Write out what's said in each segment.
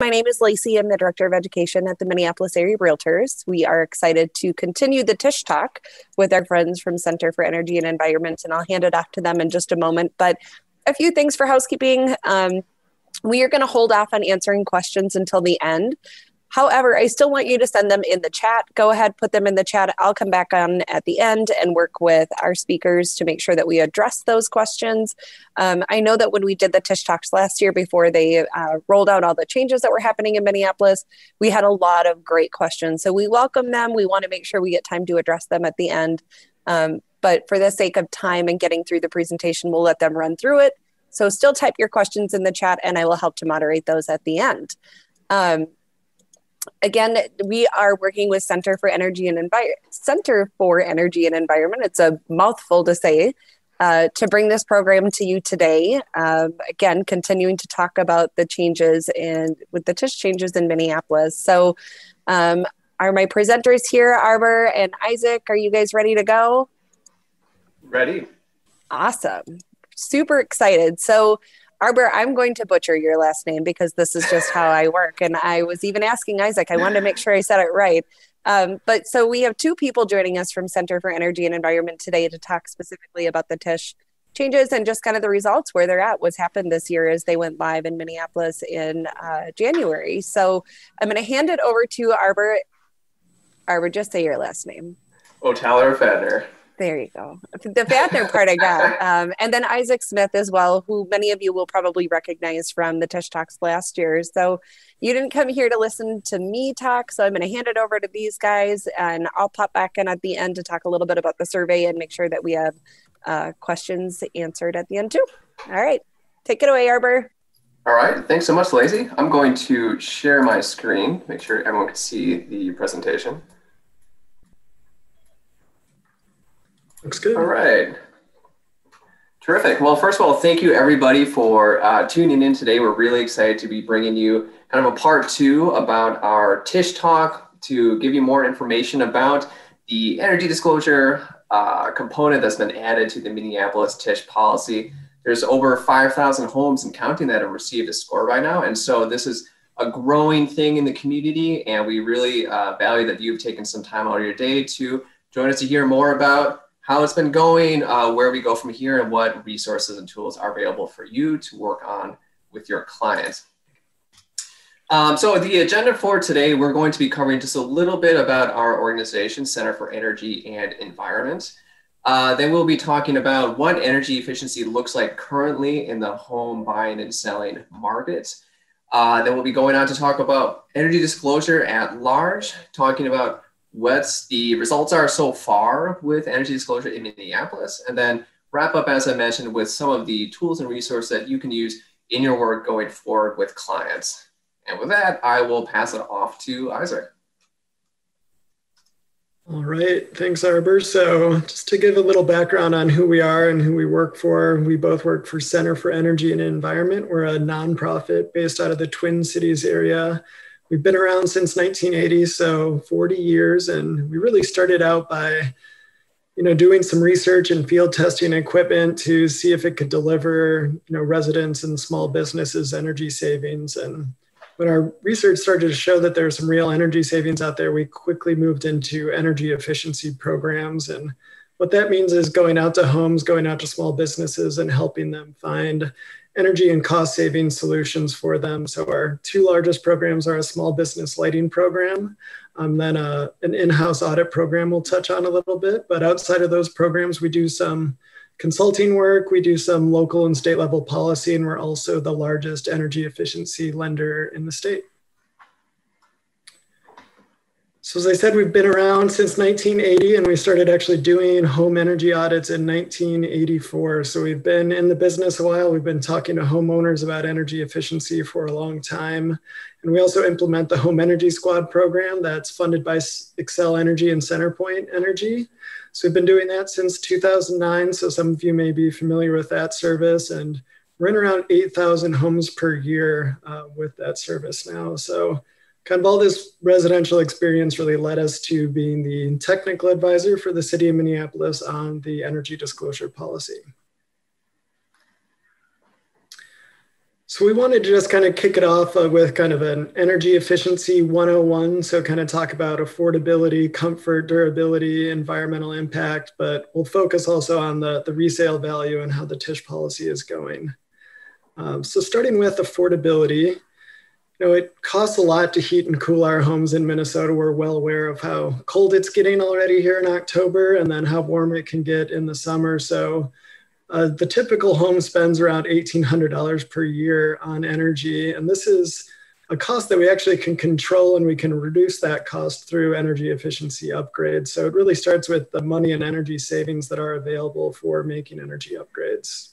My name is Lacey. I'm the Director of Education at the Minneapolis Area Realtors. We are excited to continue the TISH talk with our friends from Center for Energy and Environment, and I'll hand it off to them in just a moment. But a few things for housekeeping. We are going to hold off on answering questions until the end. However, I still want you to send them in the chat. Go ahead, put them in the chat. I'll come back on at the end and work with our speakers to make sure that we address those questions. I know that when we did the TISH Talks last year before they rolled out all the changes that were happening in Minneapolis, we had a lot of great questions. So we welcome them. We want to make sure we get time to address them at the end. But for the sake of time and getting through the presentation, we'll let them run through it. So still type your questions in the chat and I will help to moderate those at the end. Again, we are working with Center for Energy and Environment. It's a mouthful to say, to bring this program to you today. Again, continuing to talk about the changes with the TISH changes in Minneapolis. So are my presenters here, Arbor and Isaac, are you guys ready to go? Ready. Awesome. Super excited. So Arbor, I'm going to butcher your last name because this is just how I work. And I was even asking Isaac, I wanted to make sure I said it right. But so we have two people joining us from Center for Energy and Environment today to talk specifically about the TISH changes and just kind of the results, where they're at, what's happened this year as they went live in Minneapolis in January. So I'm going to hand it over to Arbor. Arbor, just say your last name. Tyler Fadner. There you go. The Fadner part I got. And then Isaac Smith as well, who many of you will probably recognize from the TISH Talks last year. So you didn't come here to listen to me talk, so I'm going to hand it over to these guys, and I'll pop back in at the end to talk a little bit about the survey and make sure that we have questions answered at the end too. All right, take it away, Arbor. All right, thanks so much, Lacey. I'm going to share my screen, make sure everyone can see the presentation. Looks good. All right. Terrific. Well, first of all, thank you everybody for tuning in today. We're really excited to be bringing you kind of a part two about our TISH talk to give you more information about the energy disclosure component that's been added to the Minneapolis TISH policy. There's over 5,000 homes and counting that have received a score by now. And so this is a growing thing in the community, and we really value that you've taken some time out of your day to join us to hear more about how it's been going, where we go from here, and what resources and tools are available for you to work on with your clients. So the agenda for today, we're going to be covering just a little bit about our organization, Center for Energy and Environment. Then we'll be talking about what energy efficiency looks like currently in the home buying and selling market. Then we'll be going on to talk about energy disclosure at large, talking about what the results are so far with energy disclosure in Minneapolis, and then wrap up, as I mentioned, with some of the tools and resources that you can use in your work going forward with clients. And with that, I will pass it off to Isaac. All right, thanks, Arbor. So just to give a little background on who we are and who we work for, we both work for Center for Energy and Environment. We're a nonprofit based out of the Twin Cities area. We've been around since 1980, so 40 years, and we really started out by, doing some research and field testing equipment to see if it could deliver, residents and small businesses energy savings. And when our research started to show that there's some real energy savings out there, we quickly moved into energy efficiency programs. And what that means is going out to homes, going out to small businesses, and helping them find energy and cost saving solutions for them. So our two largest programs are a small business lighting program, then an in-house audit program we'll touch on a little bit. But outside of those programs, we do some consulting work, we do some local and state level policy, and we're also the largest energy efficiency lender in the state. So as I said, we've been around since 1980, and we started actually doing home energy audits in 1984. So we've been in the business a while. We've been talking to homeowners about energy efficiency for a long time. And we also implement the Home Energy Squad program that's funded by Excel Energy and Centerpoint Energy. So we've been doing that since 2009. So some of you may be familiar with that service, and we're in around 8,000 homes per year with that service now. So kind of all this residential experience really led us to being the technical advisor for the city of Minneapolis on the energy disclosure policy. So we wanted to just kind of kick it off with kind of an energy efficiency 101. So kind of talk about affordability, comfort, durability, environmental impact, but we'll focus also on the resale value and how the TISH policy is going. So starting with affordability, it costs a lot to heat and cool our homes in Minnesota. We're well aware of how cold it's getting already here in October and then how warm it can get in the summer. So the typical home spends around $1,800 per year on energy. And this is a cost that we actually can control, and we can reduce that cost through energy efficiency upgrades. So it really starts with the money and energy savings that are available for making energy upgrades.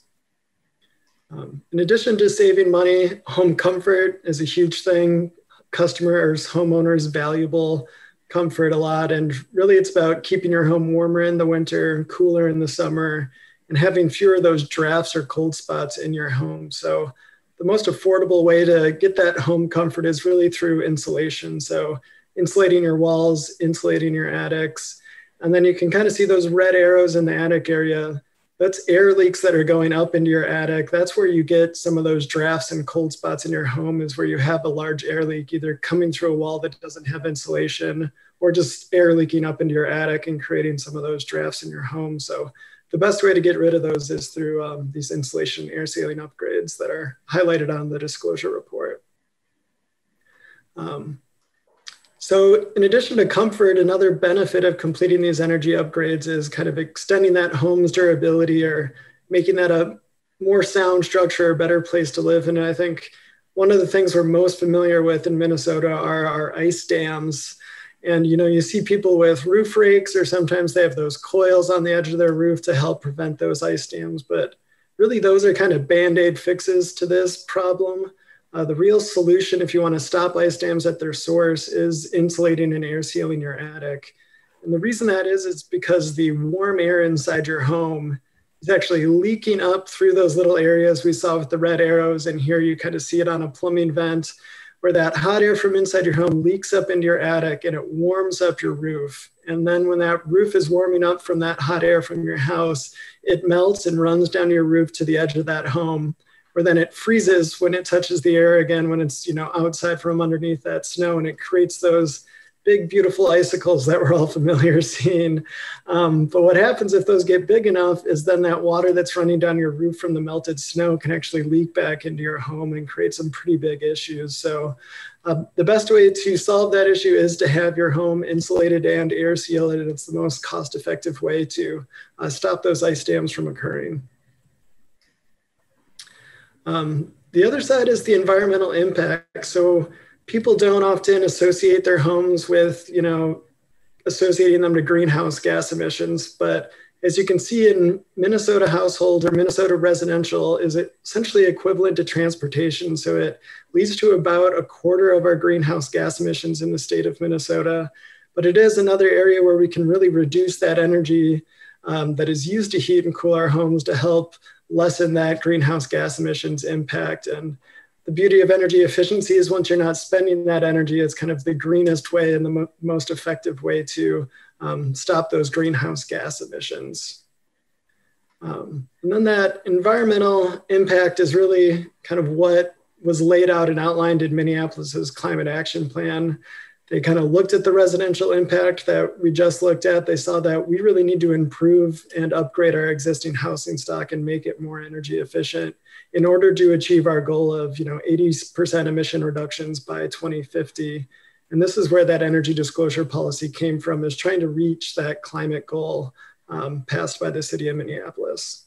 In addition to saving money, home comfort is a huge thing. Customers, homeowners, valuable comfort a lot. And really it's about keeping your home warmer in the winter, cooler in the summer, and having fewer of those drafts or cold spots in your home. So the most affordable way to get that home comfort is really through insulation. So insulating your walls, insulating your attics. And then you can kind of see those red arrows in the attic area. That's air leaks that are going up into your attic. That's where you get some of those drafts and cold spots in your home, is where you have a large air leak, either coming through a wall that doesn't have insulation or just air leaking up into your attic and creating some of those drafts in your home. So the best way to get rid of those is through these insulation air sealing upgrades that are highlighted on the disclosure report. So in addition to comfort, another benefit of completing these energy upgrades is kind of extending that home's durability or making that a more sound structure, a better place to live. And I think one of the things we're most familiar with in Minnesota are our ice dams. And, you see people with roof rakes, or sometimes they have those coils on the edge of their roof to help prevent those ice dams. But really, those are kind of Band-Aid fixes to this problem. The real solution, if you want to stop ice dams at their source, is insulating and air sealing your attic. And the reason that is because the warm air inside your home is actually leaking up through those little areas we saw with the red arrows. And here you kind of see it on a plumbing vent, where that hot air from inside your home leaks up into your attic and it warms up your roof. And then when that roof is warming up from that hot air from your house, it melts and runs down your roof to the edge of that home, where then it freezes when it touches the air again, when it's outside from underneath that snow, and it creates those big, beautiful icicles that we're all familiar seeing. But what happens if those get big enough is then that water that's running down your roof from the melted snow can actually leak back into your home and create some pretty big issues. So the best way to solve that issue is to have your home insulated and air sealed, and it's the most cost-effective way to stop those ice dams from occurring. The other side is the environmental impact. So people don't often associate their homes with, associating them to greenhouse gas emissions. But as you can see, in Minnesota household or Minnesota residential is essentially equivalent to transportation. So it leads to about 1/4 of our greenhouse gas emissions in the state of Minnesota. But it is another area where we can really reduce that energy that is used to heat and cool our homes to help lessen that greenhouse gas emissions impact. And the beauty of energy efficiency is once you're not spending that energy, it's kind of the greenest way and the most effective way to stop those greenhouse gas emissions. And then that environmental impact is really kind of what was laid out and outlined in Minneapolis's climate action plan. They kind of looked at the residential impact that we just looked at. They saw that we really need to improve and upgrade our existing housing stock and make it more energy efficient in order to achieve our goal of 80% emission reductions by 2050. And this is where that energy disclosure policy came from, is trying to reach that climate goal passed by the city of Minneapolis.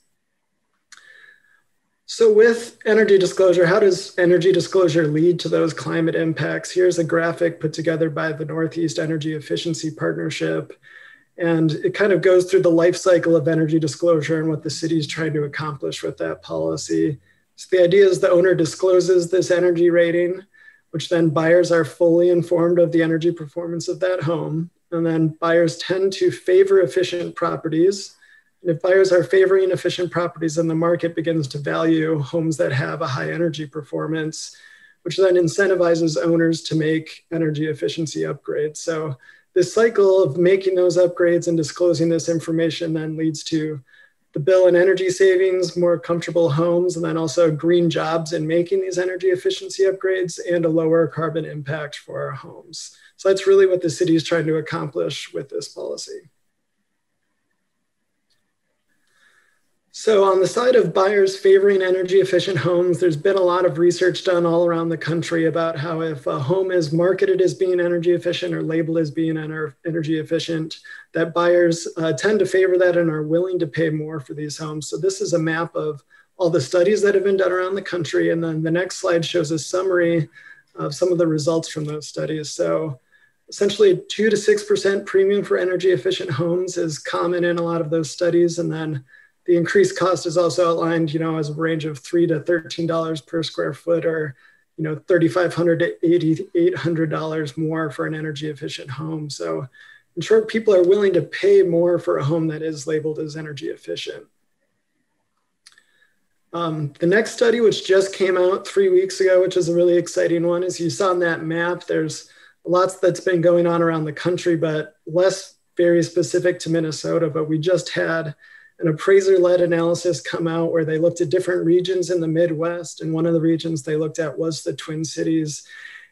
So with energy disclosure, how does energy disclosure lead to those climate impacts? Here's a graphic put together by the Northeast Energy Efficiency Partnership. And it kind of goes through the life cycle of energy disclosure and what the city is trying to accomplish with that policy. So the idea is the owner discloses this energy rating, which then buyers are fully informed of the energy performance of that home. And then buyers tend to favor efficient properties. And if buyers are favoring efficient properties, then the market begins to value homes that have a high energy performance, which then incentivizes owners to make energy efficiency upgrades. So this cycle of making those upgrades and disclosing this information then leads to the bill and energy savings, more comfortable homes, and then also green jobs in making these energy efficiency upgrades and a lower carbon impact for our homes. So that's really what the city is trying to accomplish with this policy. So on the side of buyers favoring energy efficient homes, there's been a lot of research done all around the country about how if a home is marketed as being energy efficient or labeled as being energy efficient, that buyers tend to favor that and are willing to pay more for these homes. So this is a map of all the studies that have been done around the country. And then the next slide shows a summary of some of the results from those studies. So essentially 2 to 6% premium for energy efficient homes is common in a lot of those studies. And then the increased cost is also outlined, as a range of $3 to $13 per square foot, or, $3,500 to $800 more for an energy efficient home. So in short, people are willing to pay more for a home that is labeled as energy efficient. The next study, which just came out 3 weeks ago, which is a really exciting one, as you saw on that map, there's lots that's been going on around the country, but less very specific to Minnesota. But we just had an appraiser-led analysis come out where they looked at different regions in the Midwest. And one of the regions they looked at was the Twin Cities.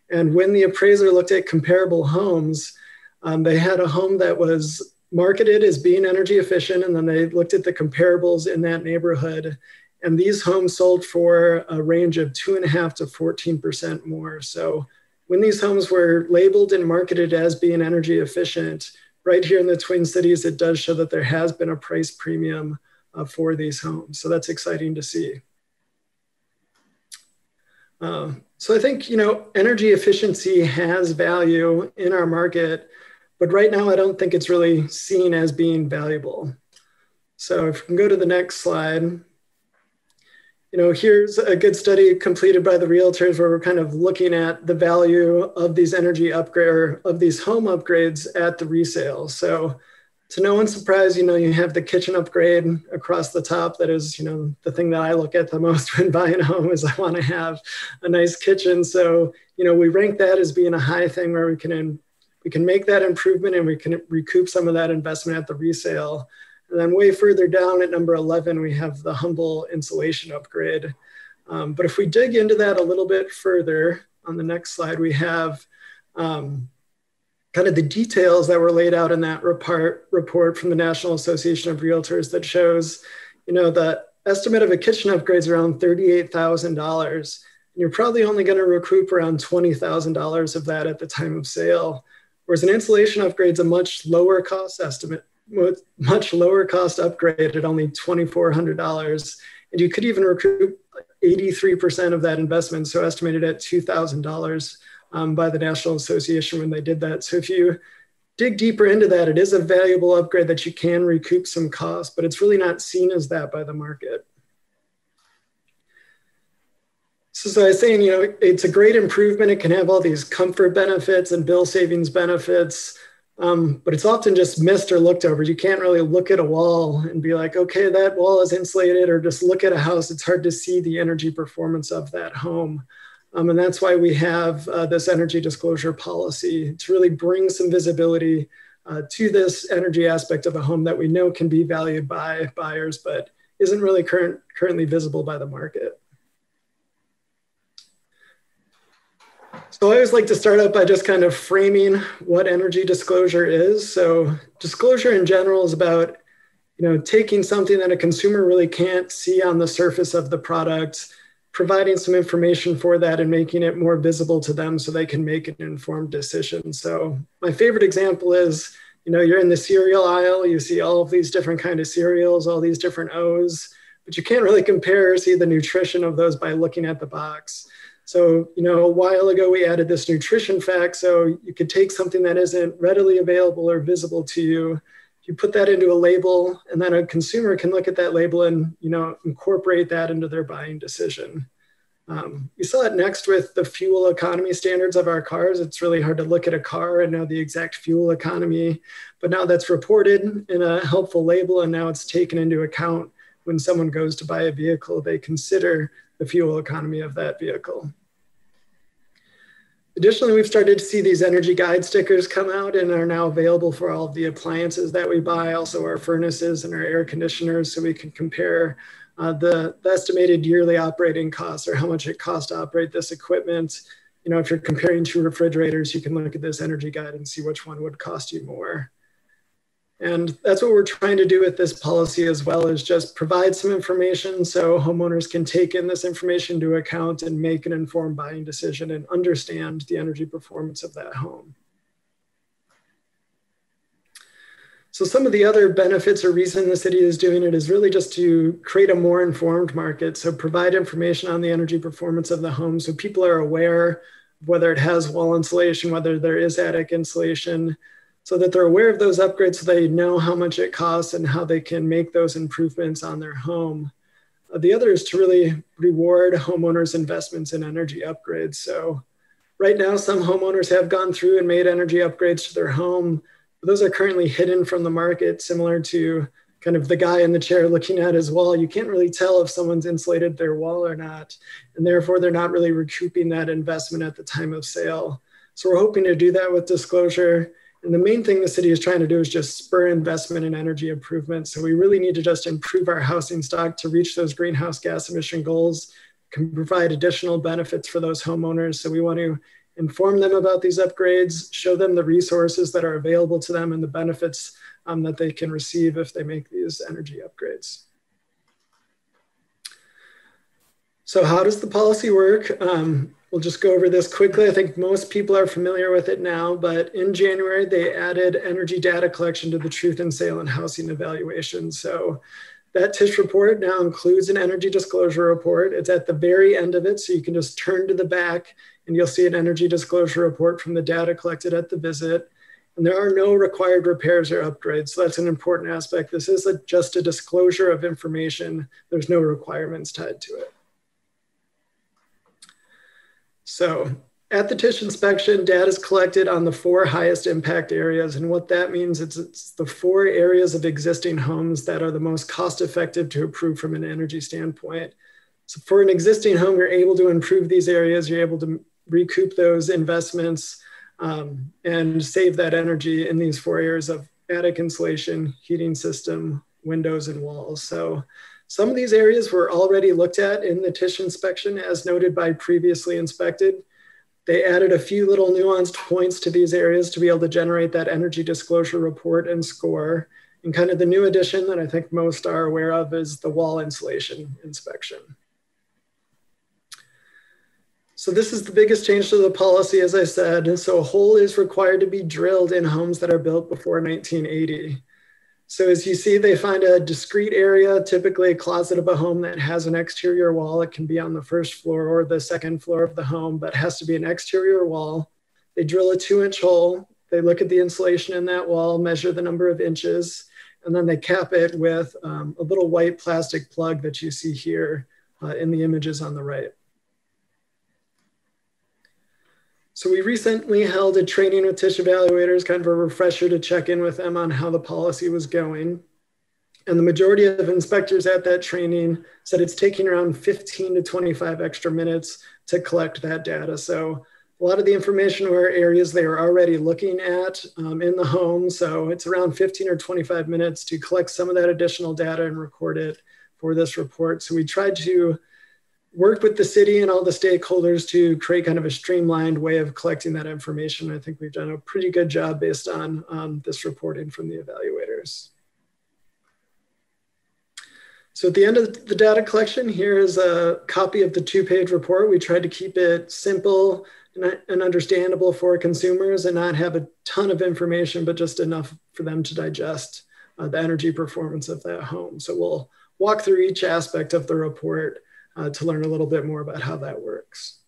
And when the appraiser looked at comparable homes, they had a home that was marketed as being energy efficient. And then they looked at the comparables in that neighborhood. And these homes sold for a range of 2.5% to 14% more. So when these homes were labeled and marketed as being energy efficient, right here in the Twin Cities, it does show that there has been a price premium for these homes. So that's exciting to see. So I think, energy efficiency has value in our market, but right now I don't think it's really seen as being valuable. So if we can go to the next slide. Here's a good study completed by the Realtors where we're kind of looking at the value of these energy upgrade, of these home upgrades at the resale. So to no one's surprise, you have the kitchen upgrade across the top. That is, the thing that I look at the most when buying a home is I want to have a nice kitchen. So, we rank that as being a high thing where we can make that improvement and we can recoup some of that investment at the resale. And then way further down at number 11, we have the humble insulation upgrade. But if we dig into that a little bit further, on the next slide, we have kind of the details that were laid out in that report from the National Association of Realtors that shows, the estimate of a kitchen upgrade is around $38,000. And you're probably only going to recoup around $20,000 of that at the time of sale. Whereas an insulation upgrade is a much lower cost estimate. Much lower cost upgrade at only $2,400. And you could even recoup 83% of that investment, so estimated at $2,000 by the National Association when they did that. So if you dig deeper into that, it is a valuable upgrade that you can recoup some costs, but it's really not seen as that by the market. So as I was saying, it's a great improvement. It can have all these comfort benefits and bill savings benefits. But it's often just missed or looked over. You can't really look at a wall and be like, okay, that wall is insulated, or just look at a house. It's hard to see the energy performance of that home. And that's why we have this energy disclosure policy to really bring some visibility to this energy aspect of a home that we know can be valued by buyers, but isn't really currently visible by the market. So I always like to start out by just kind of framing what energy disclosure is. So disclosure in general is about, taking something that a consumer really can't see on the surface of the product, providing some information for that and making it more visible to them so they can make an informed decision. So my favorite example is, you're in the cereal aisle, you see all of these different kind of cereals, all these different O's, but you can't really compare or see the nutrition of those by looking at the box. So, a while ago, we added this nutrition fact. So you could take something that isn't readily available or visible to you, you put that into a label, and then a consumer can look at that label and, incorporate that into their buying decision. We saw it next with the fuel economy standards of our cars. It's really hard to look at a car and know the exact fuel economy, but now that's reported in a helpful label, and now it's taken into account when someone goes to buy a vehicle, they consider the fuel economy of that vehicle. Additionally, we've started to see these energy guide stickers come out and are now available for all of the appliances that we buy, also our furnaces and our air conditioners, so we can compare the estimated yearly operating costs, or how much it costs to operate this equipment. You know, if you're comparing two refrigerators, you can look at this energy guide and see which one would cost you more. And that's what we're trying to do with this policy as well, is just provide some information so homeowners can take in this information into account and make an informed buying decision and understand the energy performance of that home. So some of the other benefits or reason the city is doing it is really just to create a more informed market. So provide information on the energy performance of the home so people are aware of whether it has wall insulation, whether there is attic insulation, so that they're aware of those upgrades so they know how much it costs and how they can make those improvements on their home. The other is to really reward homeowners' investments in energy upgrades. So right now, some homeowners have gone through and made energy upgrades to their home. Those are currently hidden from the market, similar to kind of the guy in the chair looking at his wall. You can't really tell if someone's insulated their wall or not, and therefore they're not really recouping that investment at the time of sale. So we're hoping to do that with disclosure. And the main thing the city is trying to do is just spur investment in energy improvements. So we really need to just improve our housing stock to reach those greenhouse gas emission goals, can provide additional benefits for those homeowners. So we want to inform them about these upgrades, show them the resources that are available to them and the benefits that they can receive if they make these energy upgrades. So how does the policy work? We'll just go over this quickly. I think most people are familiar with it now, but in January, they added energy data collection to the truth in sale and housing evaluation. So that TISH report now includes an energy disclosure report. It's at the very end of it, so you can just turn to the back and you'll see an energy disclosure report from the data collected at the visit. And there are no required repairs or upgrades. So that's an important aspect. This is just a disclosure of information. There's no requirements tied to it. So at the TISH inspection, data is collected on the 4 highest impact areas. And what that means is it's the 4 areas of existing homes that are the most cost effective to improve from an energy standpoint. So for an existing home, you're able to improve these areas. You're able to recoup those investments and save that energy in these 4 areas of attic insulation, heating system, windows, and walls. So some of these areas were already looked at in the TISH inspection as noted by previously inspected. They added a few little nuanced points to these areas to be able to generate that energy disclosure report and score. And kind of the new addition that I think most are aware of is the wall insulation inspection. So this is the biggest change to the policy, as I said. So a hole is required to be drilled in homes that are built before 1980. So as you see, they find a discrete area, typically a closet of a home that has an exterior wall. It can be on the first floor or the second floor of the home, but has to be an exterior wall. They drill a 2-inch hole. They look at the insulation in that wall, measure the number of inches, and then they cap it with a little white plastic plug that you see here in the images on the right. So we recently held a training with TISH evaluators, kind of a refresher to check in with them on how the policy was going. And the majority of inspectors at that training said it's taking around 15 to 25 extra minutes to collect that data. So a lot of the information were areas they were already looking at in the home. So it's around 15 or 25 minutes to collect some of that additional data and record it for this report. So we tried to work with the city and all the stakeholders to create kind of a streamlined way of collecting that information. I think we've done a pretty good job based on this reporting from the evaluators. So at the end of the data collection, here is a copy of the 2-page report. We tried to keep it simple and understandable for consumers and not have a ton of information, but just enough for them to digest the energy performance of that home. So we'll walk through each aspect of the report to learn a little bit more about how that works.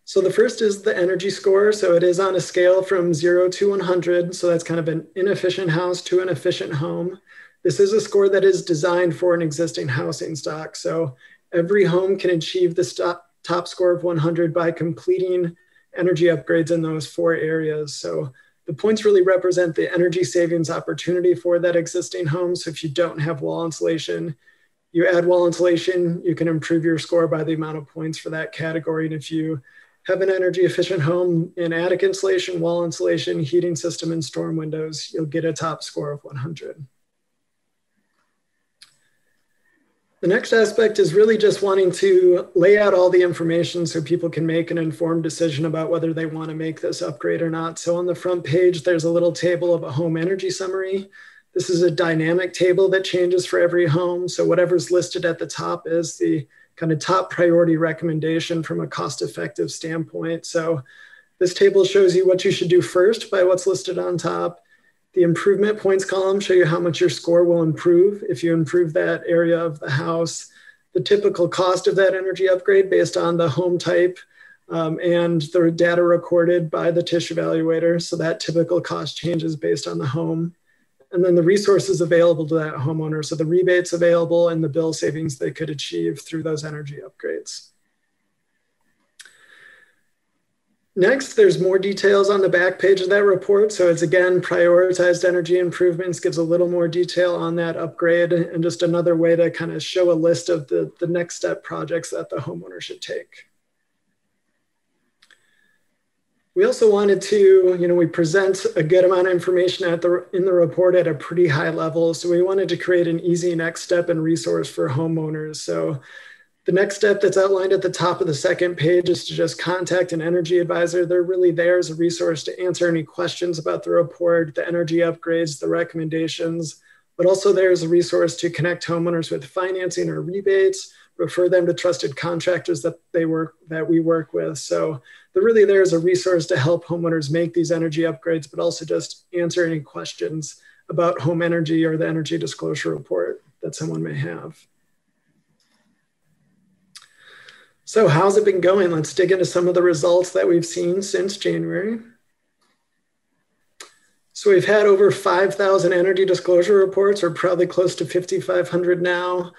So the first is the energy score. So it is on a scale from 0 to 100. So that's kind of an inefficient house to an efficient home. This is a score that is designed for an existing housing stock. So every home can achieve the top score of 100 by completing energy upgrades in those 4 areas. So the points really represent the energy savings opportunity for that existing home. So if you don't have wall insulation, you add wall insulation, you can improve your score by the amount of points for that category. And if you have an energy efficient home in attic insulation, wall insulation, heating system, and storm windows, you'll get a top score of 100. The next aspect is really just wanting to lay out all the information so people can make an informed decision about whether they want to make this upgrade or not. So on the front page, there's a little table of a home energy summary. This is a dynamic table that changes for every home. So whatever's listed at the top is the kind of top priority recommendation from a cost-effective standpoint. So this table shows you what you should do first by what's listed on top. The improvement points column show you how much your score will improve if you improve that area of the house. The typical cost of that energy upgrade based on the home type and the data recorded by the TISH evaluator. So that typical cost changes based on the home. And then the resources available to that homeowner. So the rebates available and the bill savings they could achieve through those energy upgrades. Next, there's more details on the back page of that report. So it's again, prioritized energy improvements, gives a little more detail on that upgrade and just another way to kind of show a list of the next step projects that the homeowner should take. We also wanted to, we present a good amount of information in the report at a pretty high level. So we wanted to create an easy next step and resource for homeowners. So the next step that's outlined at the top of the second page is to just contact an energy advisor. They're really there as a resource to answer any questions about the report, the energy upgrades, the recommendations, but also there's a resource to connect homeowners with financing or rebates, refer them to trusted contractors that we work with. So they're really there as a resource to help homeowners make these energy upgrades, but also just answer any questions about home energy or the energy disclosure report that someone may have. So how's it been going? Let's dig into some of the results that we've seen since January. So we've had over 5,000 energy disclosure reports, or probably close to 5,500 now.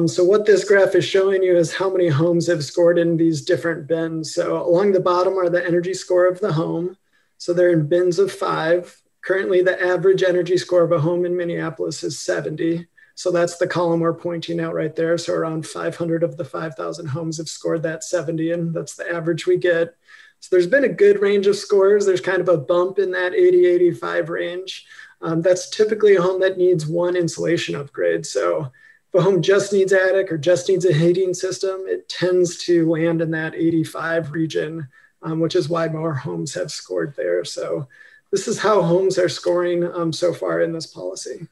So what this graph is showing you is how many homes have scored in these different bins. So along the bottom are the energy score of the home. So they're in bins of 5. Currently, the average energy score of a home in Minneapolis is 70. So that's the column we're pointing out right there. So around 500 of the 5,000 homes have scored that 70, and that's the average we get. So there's been a good range of scores. There's kind of a bump in that 80, 85 range. That's typically a home that needs one insulation upgrade. So if a home just needs attic or just needs a heating system, it tends to land in that 85 region, which is why more homes have scored there. So this is how homes are scoring so far in this policy.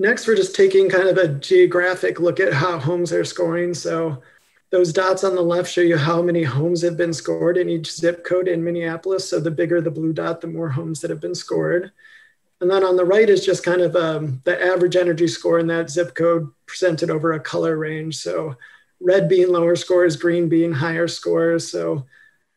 Next, we're just taking kind of a geographic look at how homes are scoring. So those dots on the left show you how many homes have been scored in each zip code in Minneapolis. So the bigger the blue dot, the more homes that have been scored. And then on the right is just kind of the average energy score in that zip code presented over a color range. So red being lower scores, green being higher scores. So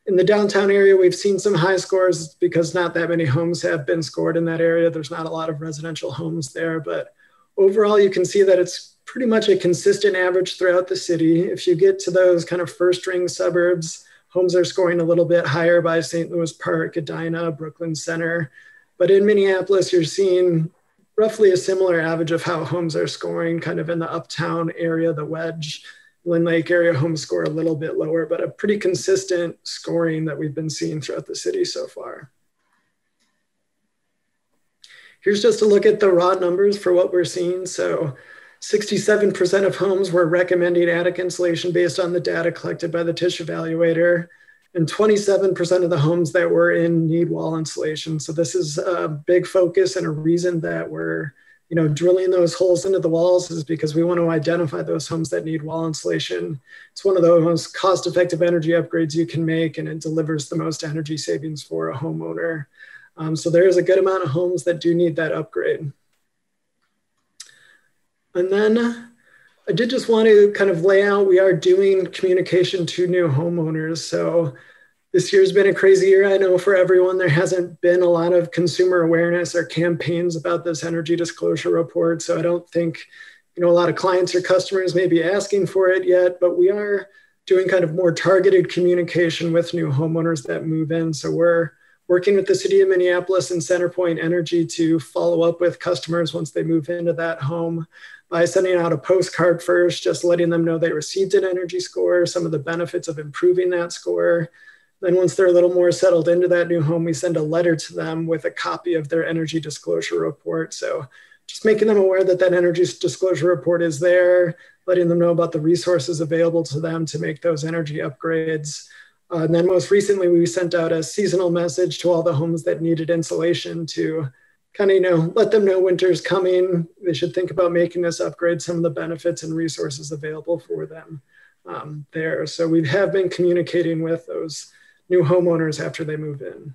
in the downtown area, we've seen some high scores because not that many homes have been scored in that area. There's not a lot of residential homes there, but overall, you can see that it's pretty much a consistent average throughout the city. If you get to those kind of first ring suburbs, homes are scoring a little bit higher by St. Louis Park, Edina, Brooklyn Center. But in Minneapolis, you're seeing roughly a similar average of how homes are scoring kind of in the uptown area, the Wedge, Lynn Lake area homes score a little bit lower, but a pretty consistent scoring that we've been seeing throughout the city so far. Here's just a look at the raw numbers for what we're seeing. So 67% of homes were recommending attic insulation based on the data collected by the TISH evaluator, and 27% of the homes that were in need wall insulation. So this is a big focus, and a reason that we're drilling those holes into the walls is because we want to identify those homes that need wall insulation. It's one of the most cost-effective energy upgrades you can make, and it delivers the most energy savings for a homeowner. So there is a good amount of homes that do need that upgrade. And then I did just want to kind of lay out, we are doing communication to new homeowners. So this year's been a crazy year. I know for everyone, there hasn't been a lot of consumer awareness or campaigns about this energy disclosure report. So I don't think, a lot of clients or customers may be asking for it yet, but we are doing kind of more targeted communication with new homeowners that move in. So we're working with the city of Minneapolis and CenterPoint Energy to follow up with customers once they move into that home. by sending out a postcard first, just letting them know they received an energy score, some of the benefits of improving that score. Then once they're a little more settled into that new home, we send a letter to them with a copy of their energy disclosure report. So just making them aware that that energy disclosure report is there, letting them know about the resources available to them to make those energy upgrades. And then most recently, we sent out a seasonal message to all the homes that needed insulation to kind of, let them know winter's coming. They should think about making this upgrade, some of the benefits and resources available for them there. So we have been communicating with those new homeowners after they move in.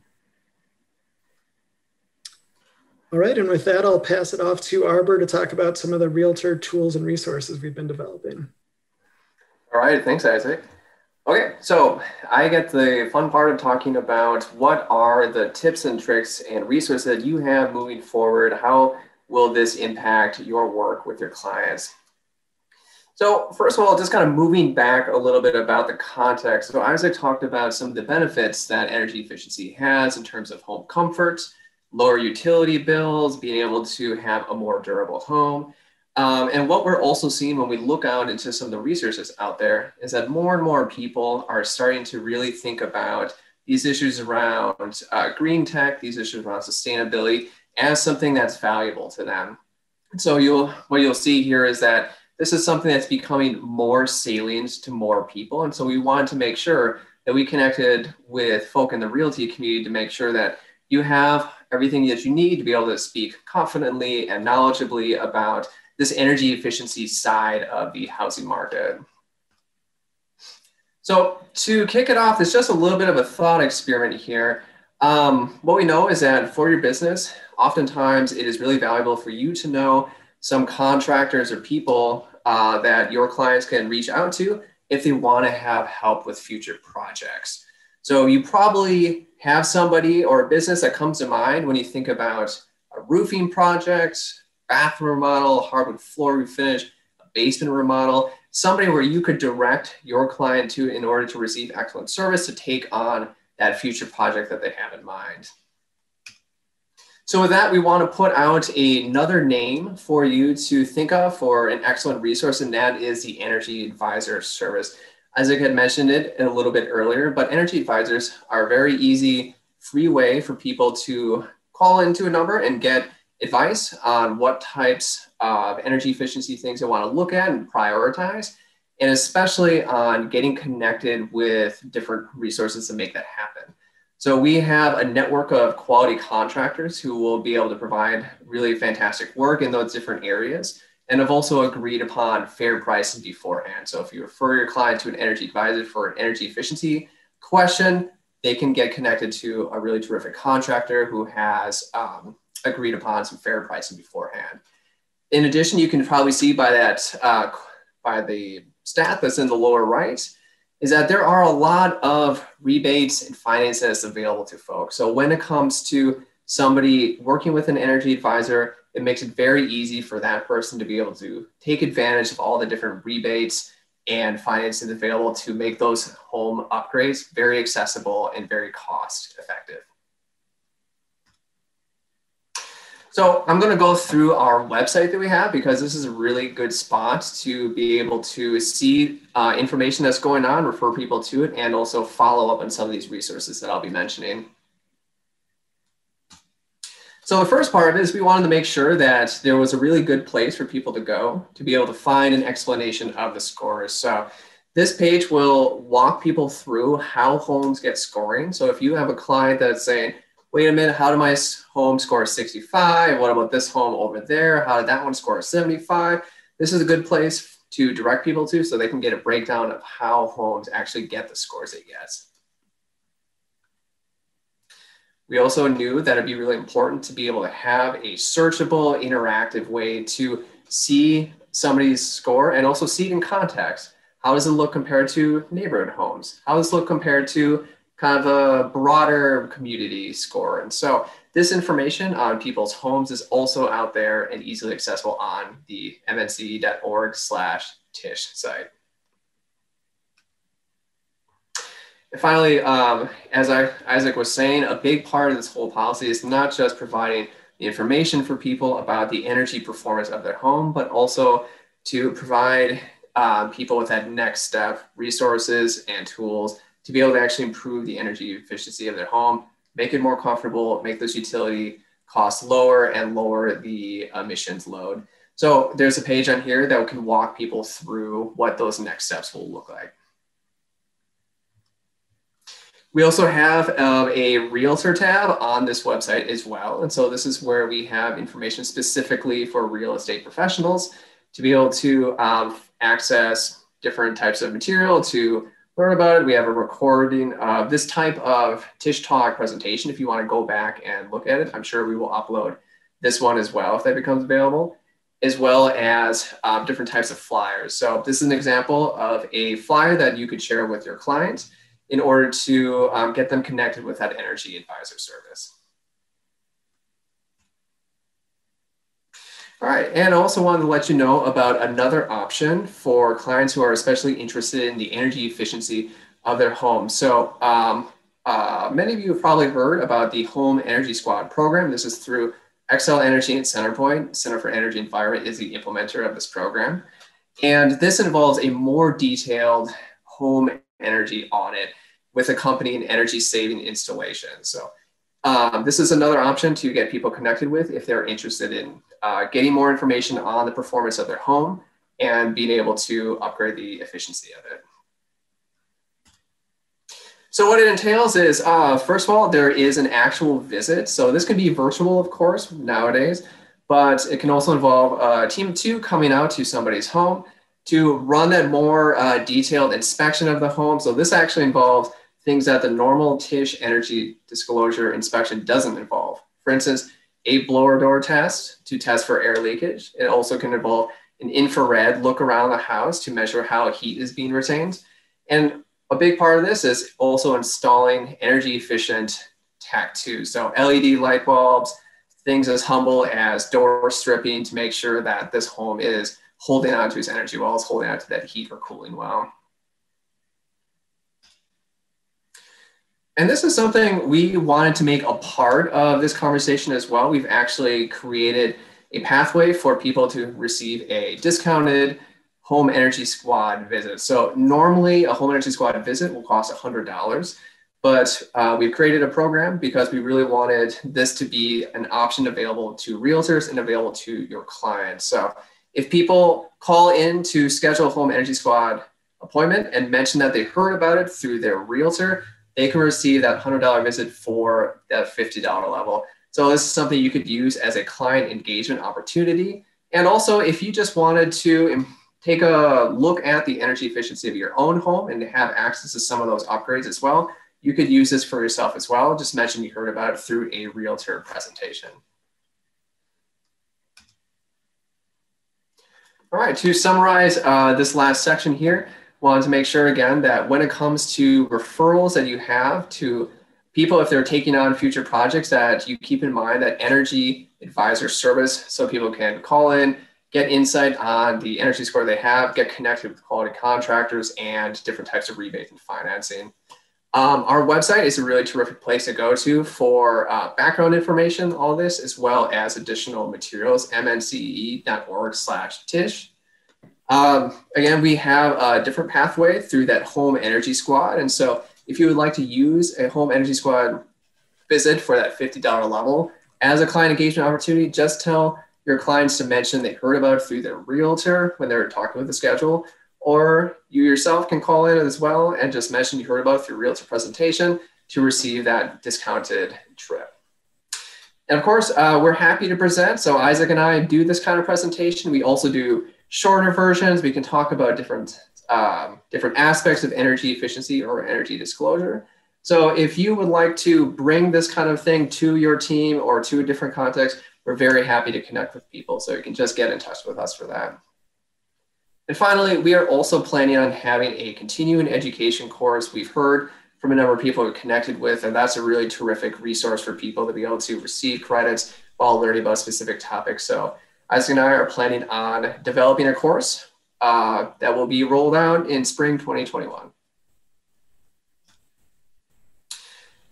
All right, and with that, I'll pass it off to Arbor to talk about some of the realtor tools and resources we've been developing. All right, thanks, Isaac. Okay, so I get the fun part of talking about what are the tips and tricks and resources that you have moving forward. How will this impact your work with your clients? So first of all, just kind of moving back a little bit about the context. So Isaac talked about some of the benefits that energy efficiency has in terms of home comfort, lower utility bills, being able to have a more durable home. And what we're also seeing when we look out into some of the resources out there is that more and more people are starting to really think about these issues around green tech, these issues around sustainability as something that's valuable to them. So what you'll see here is that this is something that's becoming more salient to more people. And so we wanted to make sure that we connected with folk in the realty community to make sure that you have everything that you need to be able to speak confidently and knowledgeably about this energy efficiency side of the housing market. So to kick it off, it's just a little bit of a thought experiment here. What we know is that for your business, oftentimes it is really valuable for you to know some contractors or people that your clients can reach out to if they want to have help with future projects. So you probably have somebody or a business that comes to mind when you think about a roofing project, bathroom remodel, hardwood floor refinish, a basement remodel, somebody where you could direct your client to in order to receive excellent service to take on that future project that they have in mind. So with that, we want to put out another name for you to think of for an excellent resource, and that is the Energy Advisor service. Isaac had mentioned it a little bit earlier, but energy advisors are a very easy, free way for people to call into a number and get advice on what types of energy efficiency things they want to look at and prioritize, and especially on getting connected with different resources to make that happen. So we have a network of quality contractors who will be able to provide really fantastic work in those different areas, and have also agreed upon fair pricing beforehand. So if you refer your client to an energy advisor for an energy efficiency question, they can get connected to a really terrific contractor who has agreed upon some fair pricing beforehand. In addition, you can probably see by that, by the stat that's in the lower right, is that there are a lot of rebates and finances available to folks. So when it comes to somebody working with an energy advisor, it makes it very easy for that person to be able to take advantage of all the different rebates and finances available to make those home upgrades very accessible and very cost effective. So I'm going to go through our website that we have because this is a really good spot to be able to see information that's going on, refer people to it, and also follow up on some of these resources that I'll be mentioning. So the first part of it is we wanted to make sure that there was a really good place for people to go to be able to find an explanation of the scores. So this page will walk people through how homes get scoring. So if you have a client that's saying, wait a minute, how did my home score 65? What about this home over there? How did that one score 75? This is a good place to direct people to so they can get a breakdown of how homes actually get the scores they get. We also knew that it'd be really important to be able to have a searchable, interactive way to see somebody's score and also see it in context. How does it look compared to neighborhood homes? How does it look compared to kind of a broader community score? And so this information on people's homes is also out there and easily accessible on the mnc.org/TISH site. And finally, as Isaac was saying, a big part of this whole policy is not just providing the information for people about the energy performance of their home, but also to provide people with that next step resources and tools to be able to actually improve the energy efficiency of their home, make it more comfortable, make those utility costs lower, and lower the emissions load. So there's a page on here that can walk people through what those next steps will look like. We also have a Realtor tab on this website as well. And so this is where we have information specifically for real estate professionals to be able to access different types of material to learn about it. We have a recording of this type of TISH Talk presentation. If you want to go back and look at it, I'm sure we will upload this one as well if that becomes available, as well as different types of flyers. So this is an example of a flyer that you could share with your clients in order to get them connected with that energy advisor service. All right, and I also wanted to let you know about another option for clients who are especially interested in the energy efficiency of their home. So many of you have probably heard about the Home Energy Squad program. This is through Xcel Energy and Centerpoint. Center for Energy Environment is the implementer of this program. And this involves a more detailed home energy audit with accompanying energy saving installation. So this is another option to get people connected with if they're interested in getting more information on the performance of their home and being able to upgrade the efficiency of it. So what it entails is, first of all, there is an actual visit. So this can be virtual, of course, nowadays, but it can also involve a team of two coming out to somebody's home to run that more detailed inspection of the home. So this actually involves things that the normal TISH energy disclosure inspection doesn't involve. For instance, a blower door test to test for air leakage. It also can involve an infrared look around the house to measure how heat is being retained. And a big part of this is also installing energy efficient tech too. So LED light bulbs, things as humble as door stripping to make sure that this home is holding on to its energy well, it's holding on to that heat or cooling well. And this is something we wanted to make a part of this conversation as well. We've actually created a pathway for people to receive a discounted Home Energy Squad visit. So normally a Home Energy Squad visit will cost $100, but we've created a program because we really wanted this to be an option available to realtors and available to your clients. So if people call in to schedule a Home Energy Squad appointment and mention that they heard about it through their realtor, they can receive that $100 visit for that $50 level. So this is something you could use as a client engagement opportunity. And also if you just wanted to take a look at the energy efficiency of your own home and have access to some of those upgrades as well, you could use this for yourself as well. Just mention you heard about it through a realtor presentation. All right, to summarize this last section here, wanted to make sure again that when it comes to referrals that you have to people, if they're taking on future projects, that you keep in mind that energy advisor service so people can call in, get insight on the energy score they have, get connected with quality contractors and different types of rebates and financing. Our website is a really terrific place to go to for background information, all this, as well as additional materials, mncee.org/TISH. Again, we have a different pathway through that Home Energy Squad. And so if you would like to use a Home Energy Squad visit for that $50 level as a client engagement opportunity, just tell your clients to mention they heard about it through their realtor when they're talking with the schedule, or you yourself can call in as well and just mention you heard about it through realtor presentation to receive that discounted trip. And of course, we're happy to present. So Isaac and I do this kind of presentation. We also do shorter versions. We can talk about different aspects of energy efficiency or energy disclosure. So if you would like to bring this kind of thing to your team or to a different context, we're very happy to connect with people. So you can just get in touch with us for that. And finally, we are also planning on having a continuing education course. We've heard from a number of people we're connected with, and that's a really terrific resource for people to be able to receive credits while learning about specific topics. So Isaac and I are planning on developing a course that will be rolled out in spring 2021.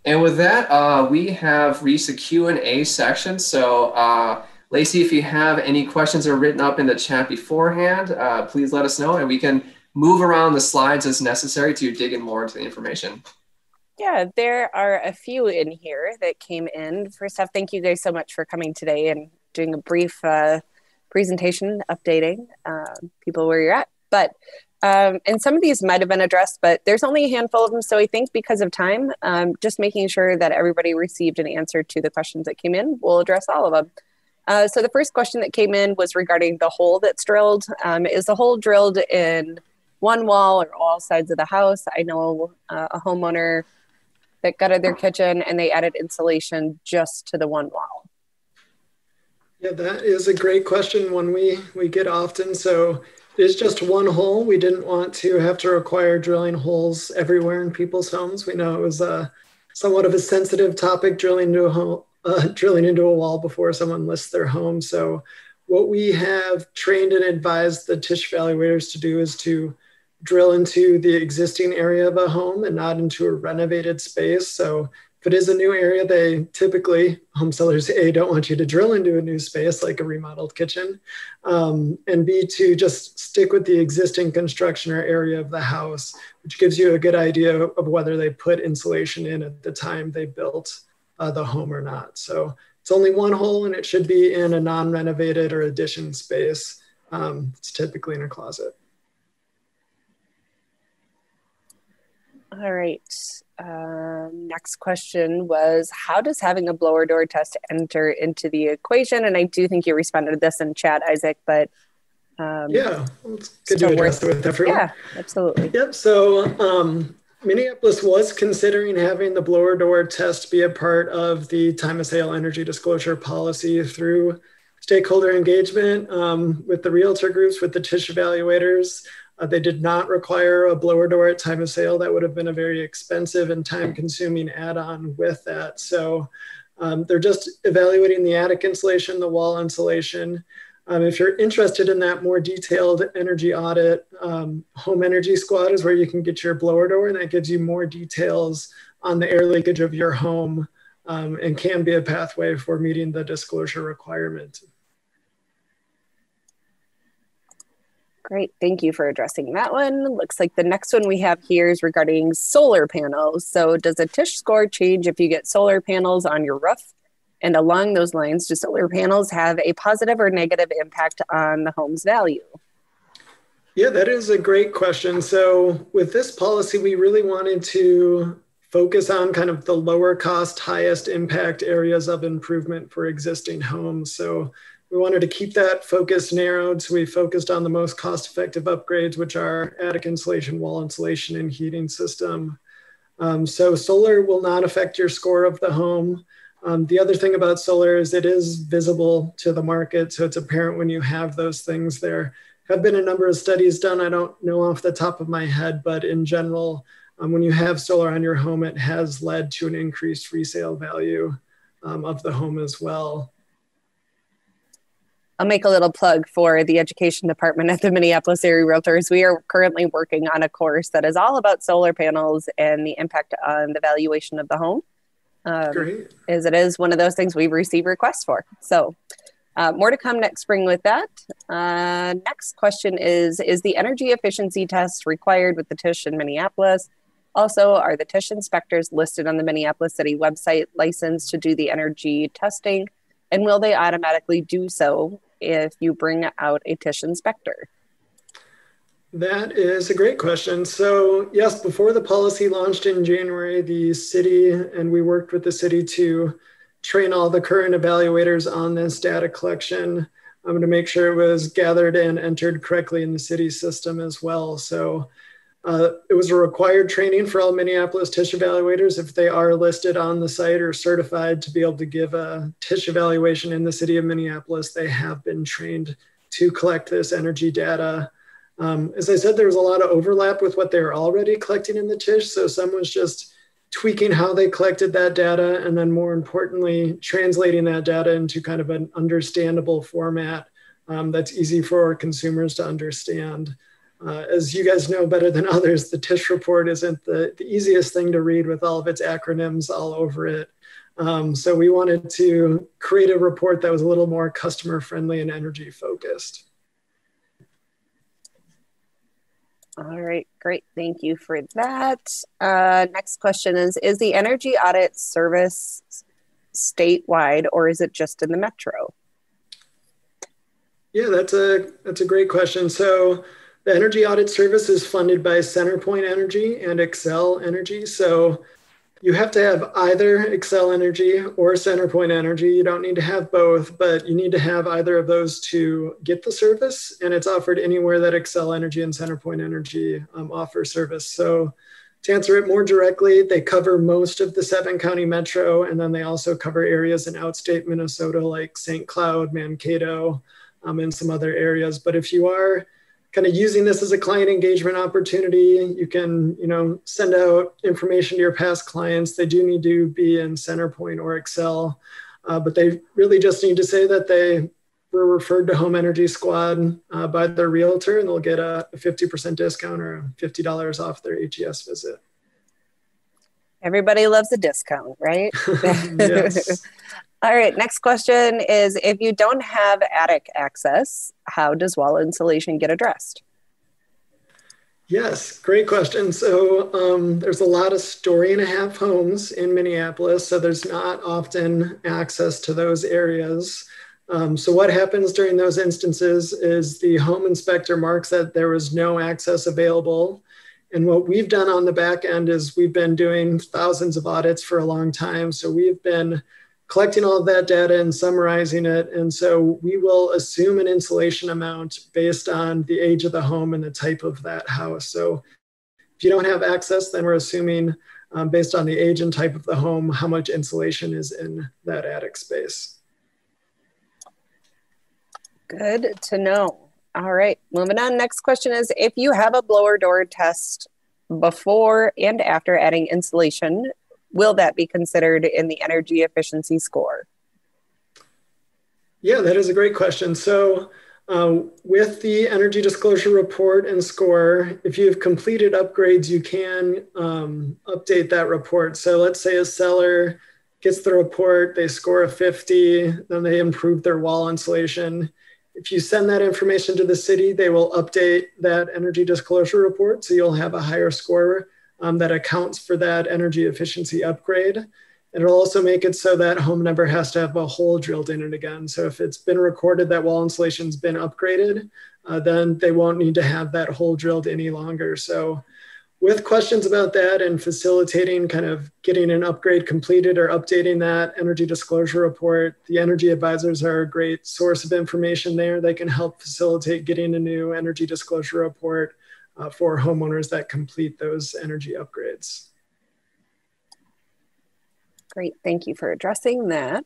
And with that, we have reached the Q&A section. So Lacey, if you have any questions that are written up in the chat beforehand, please let us know and we can move around the slides as necessary to dig in more into the information. Yeah, there are a few in here that came in. First off, thank you guys so much for coming today and doing a brief presentation, updating people where you're at. But and some of these might have been addressed, but there's only a handful of them. So I think because of time, just making sure that everybody received an answer to the questions that came in, we'll address all of them. So the first question that came in was regarding the hole that's drilled. Is the hole drilled in one wall or all sides of the house? I know a homeowner that gutted their kitchen and they added insulation just to the one wall. Yeah, that is a great question, one we get often. So it is just one hole. We didn't want to have to require drilling holes everywhere in people's homes. We know it was somewhat of a sensitive topic, drilling into a wall before someone lists their home. So what we have trained and advised the TISH evaluators to do is to drill into the existing area of a home and not into a renovated space. So if it is a new area, they typically, home sellers, A, don't want you to drill into a new space like a remodeled kitchen, and B, to just stick with the existing construction or area of the house, which gives you a good idea of whether they put insulation in at the time they built the home or not. So it's only one hole and it should be in a non-renovated or addition space. It's typically in a closet. All right. Next question was, how does having a blower door test enter into the equation? And I do think you responded to this in chat, Isaac, but yeah, it's good to address it with everyone. Yeah, absolutely. Yep. So Minneapolis was considering having the blower door test be a part of the time of sale energy disclosure policy through stakeholder engagement with the realtor groups, with the TISH evaluators. They did not require a blower door at time of sale. That would have been a very expensive and time-consuming add-on with that. So they're just evaluating the attic insulation, the wall insulation. If you're interested in that more detailed energy audit, Home Energy Squad is where you can get your blower door, and that gives you more details on the air leakage of your home and can be a pathway for meeting the disclosure requirement. Great, thank you for addressing that one. Looks like the next one we have here is regarding solar panels. So does a TISH score change if you get solar panels on your roof? And along those lines, do solar panels have a positive or negative impact on the home's value? Yeah, that is a great question. So with this policy, we really wanted to focus on kind of the lower cost, highest impact areas of improvement for existing homes. So we wanted to keep that focus narrowed. So we focused on the most cost-effective upgrades, which are attic insulation, wall insulation, and heating system. So solar will not affect your score of the home. The other thing about solar is it is visible to the market. So it's apparent when you have those things. There have been a number of studies done. I don't know off the top of my head, but in general, when you have solar on your home, it has led to an increased resale value of the home as well. I'll make a little plug for the education department at the Minneapolis area Realtors. We are currently working on a course that is all about solar panels and the impact on the valuation of the home. Great. As it is one of those things we've received requests for. So more to come next spring with that. Next question is the energy efficiency test required with the TISH in Minneapolis? Also, are the TISH inspectors listed on the Minneapolis City website licensed to do the energy testing? And will they automatically do so if you bring out a TISH inspector? That is a great question. So yes, before the policy launched in January, the city, and we worked with the city to train all the current evaluators on this data collection to make sure it was gathered and entered correctly in the city system as well. So it was a required training for all Minneapolis TISH evaluators if they are listed on the site or certified to be able to give a TISH evaluation in the city of Minneapolis. They have been trained to collect this energy data. As I said, there was a lot of overlap with what they were already collecting in the TISH. So some was just tweaking how they collected that data, and then more importantly, translating that data into kind of an understandable format that's easy for consumers to understand. As you guys know better than others, the TISH report isn't the easiest thing to read with all of its acronyms all over it. So we wanted to create a report that was a little more customer friendly and energy focused. All right, great. Thank you for that. Next question is the energy audit service statewide, or is it just in the metro? Yeah, that's a great question. So the energy audit service is funded by CenterPoint Energy and Excel Energy. So you have to have either Excel Energy or CenterPoint Energy. You don't need to have both, but you need to have either of those to get the service. And it's offered anywhere that Excel Energy and CenterPoint Energy offer service. So to answer it more directly, they cover most of the 7-county metro, and then they also cover areas in outstate Minnesota like St. Cloud, Mankato, and some other areas. But if you are kind of using this as a client engagement opportunity, you can, send out information to your past clients. They do need to be in CenterPoint or Excel, but they really just need to say that they were referred to Home Energy Squad by their realtor, and they'll get a 50% discount or $50 off their HES visit. Everybody loves a discount, right? Yes. All right, next question is, if you don't have attic access, how does wall insulation get addressed? Yes, great question. So there's a lot of 1.5-story homes in Minneapolis, so there's not often access to those areas. So what happens during those instances is the home inspector marks that there was no access available. And what we've done on the back end is we've been doing thousands of audits for a long time. So we've been collecting all of that data and summarizing it. And so we will assume an insulation amount based on the age of the home and the type of that house. So if you don't have access, then we're assuming based on the age and type of the home, how much insulation is in that attic space. Good to know. All right, moving on. Next question is, if you have a blower door test before and after adding insulation, will that be considered in the energy efficiency score? Yeah, that is a great question. So with the energy disclosure report and score, if you've completed upgrades, you can update that report. So let's say a seller gets the report, they score a 50, then they improve their wall insulation. If you send that information to the city, they will update that energy disclosure report. So you'll have a higher score that accounts for that energy efficiency upgrade. And it'll also make it so that home never has to have a hole drilled in it again. So if it's been recorded that wall insulation's been upgraded, then they won't need to have that hole drilled any longer. So with questions about that and facilitating kind of getting an upgrade completed or updating that energy disclosure report, the energy advisors are a great source of information there. They can help facilitate getting a new energy disclosure report for homeowners that complete those energy upgrades. Great, thank you for addressing that.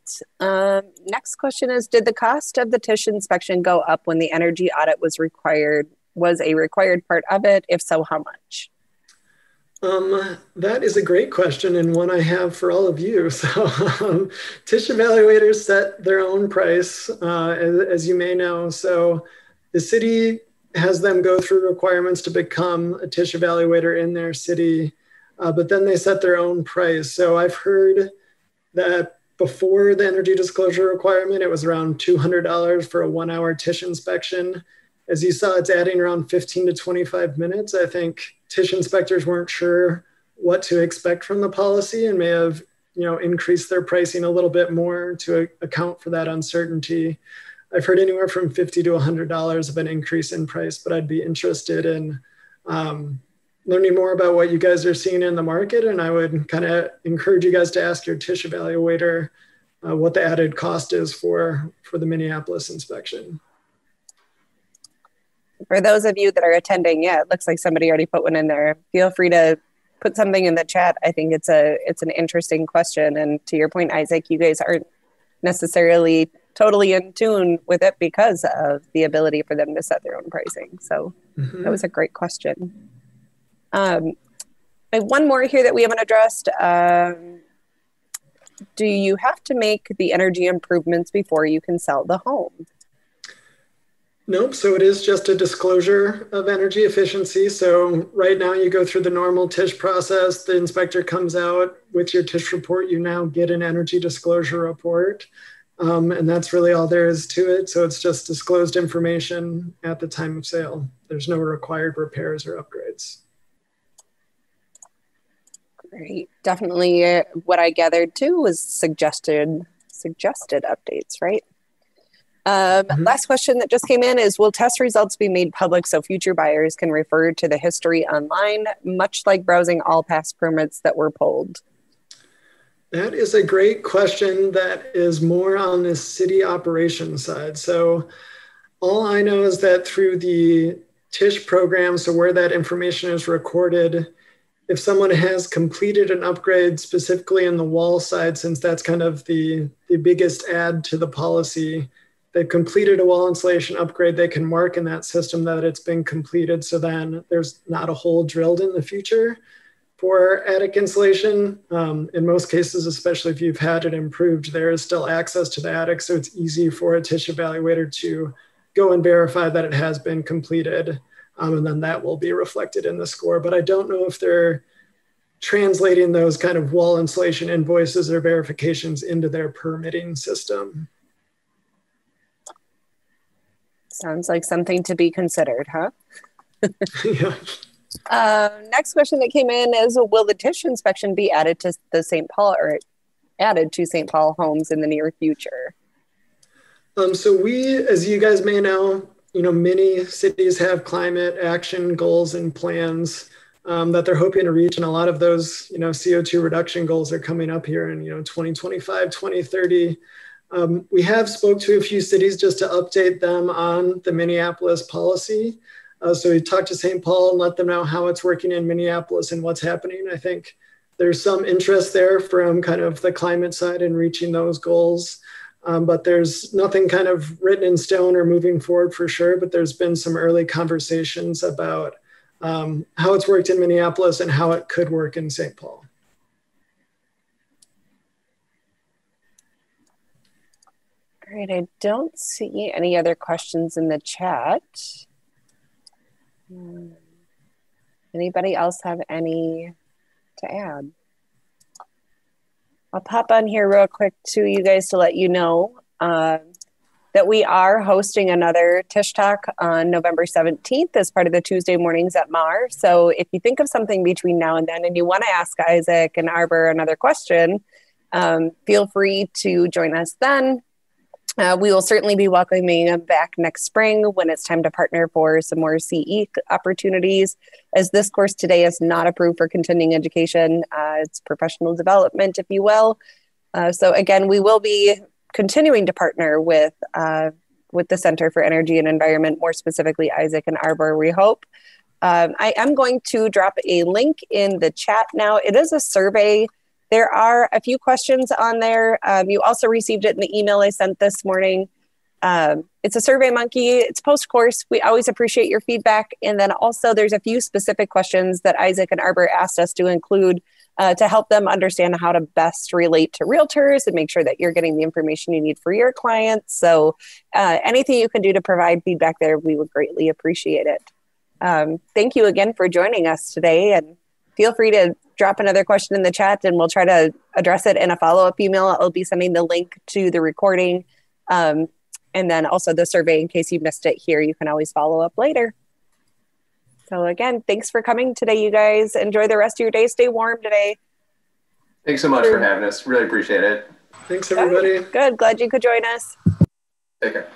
Next question is, did the cost of the TISH inspection go up when the energy audit was a required part of it? If so, how much? That is a great question, and one I have for all of you. So TISH evaluators set their own price, as you may know. So the city has them go through requirements to become a TISH evaluator in their city, but then they set their own price. So I've heard that before the energy disclosure requirement, it was around $200 for a 1-hour TISH inspection. As you saw, it's adding around 15 to 25 minutes. I think TISH inspectors weren't sure what to expect from the policy and may have, increased their pricing a little bit more to account for that uncertainty. I've heard anywhere from $50 to $100 of an increase in price, but I'd be interested in learning more about what you guys are seeing in the market. And I would kind of encourage you guys to ask your TISH evaluator what the added cost is for the Minneapolis inspection. For those of you that are attending, yeah, it looks like somebody already put one in there. Feel free to put something in the chat. I think it's an interesting question. And to your point, Isaac, you guys aren't necessarily totally in tune with it because of the ability for them to set their own pricing. So that was a great question. I have one more here that we haven't addressed. Do you have to make the energy improvements before you can sell the home? Nope. So it is just a disclosure of energy efficiency. So right now you go through the normal TISH process. The inspector comes out with your TISH report. You now get an energy disclosure report. And that's really all there is to it. So it's just disclosed information at the time of sale. There's no required repairs or upgrades. Great. Definitely what I gathered too was suggested updates, right? Last question that just came in is, will test results be made public so future buyers can refer to the history online, much like browsing all past permits that were pulled? That is a great question that is more on the city operations side. So all I know is that through the TISH program, so where that information is recorded, if someone has completed an upgrade specifically in the wall side, since that's kind of the biggest add to the policy, they've completed a wall insulation upgrade, they can mark in that system that it's been completed. So then there's not a hole drilled in the future for attic insulation. In most cases, especially if you've had it improved, there is still access to the attic. So it's easy for a TISH evaluator to go and verify that it has been completed. And then that will be reflected in the score. But I don't know if they're translating those kind of wall insulation invoices or verifications into their permitting system. Sounds like something to be considered, huh? Yeah. Next question that came in is, will the TISH inspection be added to the St. Paul or added to St. Paul homes in the near future? So we, as you guys may know, many cities have climate action goals and plans that they're hoping to reach. And a lot of those, CO2 reduction goals are coming up here in, 2025, 2030. We have spoke to a few cities just to update them on the Minneapolis policy. So we talked to St. Paul and let them know how it's working in Minneapolis and what's happening. I think there's some interest there from kind of the climate side in reaching those goals. But there's nothing kind of written in stone or moving forward for sure. But there's been some early conversations about how it's worked in Minneapolis and how it could work in St. Paul. All right, I don't see any other questions in the chat. Anybody else have any to add? I'll pop on here real quick to you guys to let you know that we are hosting another TISH Talk on November 17th as part of the Tuesday mornings at MAR. So if you think of something between now and then and you want to ask Isaac and Arbor another question, feel free to join us then. We will certainly be welcoming them back next spring when it's time to partner for some more CE opportunities, as this course today is not approved for continuing education. It's professional development, if you will. So again, we will be continuing to partner with the Center for Energy and Environment, more specifically Isaac and Arbor, we hope. I am going to drop a link in the chat now. It is a survey. There are a few questions on there. You also received it in the email I sent this morning. It's a Survey Monkey. It's post-course. We always appreciate your feedback. And then also there's a few specific questions that Isaac and Arbor asked us to include to help them understand how to best relate to realtors and make sure that you're getting the information you need for your clients. So anything you can do to provide feedback there, we would greatly appreciate it. Thank you again for joining us today, and feel free to drop another question in the chat and we'll try to address it in a follow-up email. I'll be sending the link to the recording and then also the survey in case you missed it here. You can always follow up later. So again, thanks for coming today, you guys. Enjoy the rest of your day. Stay warm today. Thanks so much for having us. Really appreciate it. Thanks, everybody. Good. Glad you could join us. Take care.